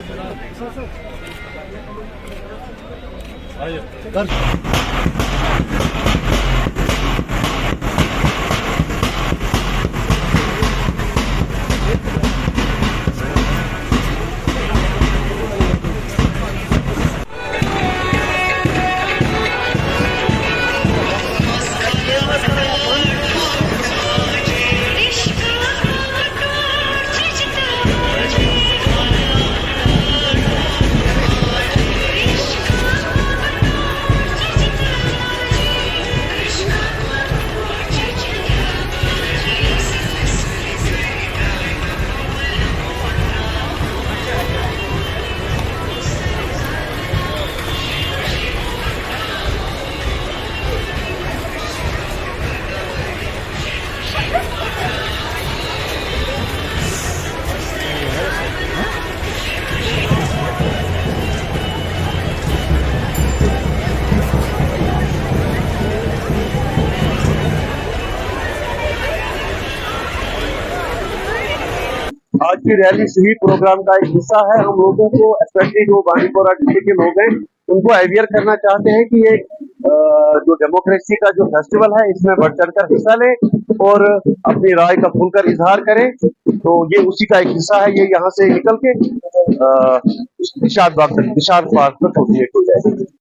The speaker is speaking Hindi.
आज की रैली सिविक प्रोग्राम का एक हिस्सा है। हम लोगों को स्पेशली जो बांडीपोरा डिस्ट्रिक्ट के लोग हैं उनको अवेयर करना चाहते हैं कि ये जो डेमोक्रेसी का जो फेस्टिवल है इसमें बढ़ चढ़कर हिस्सा लें और अपनी राय का खुलकर इजहार करें। तो ये उसी का एक हिस्सा है। ये यहाँ से निकल के निशाद पार्क तक हो जाएगी।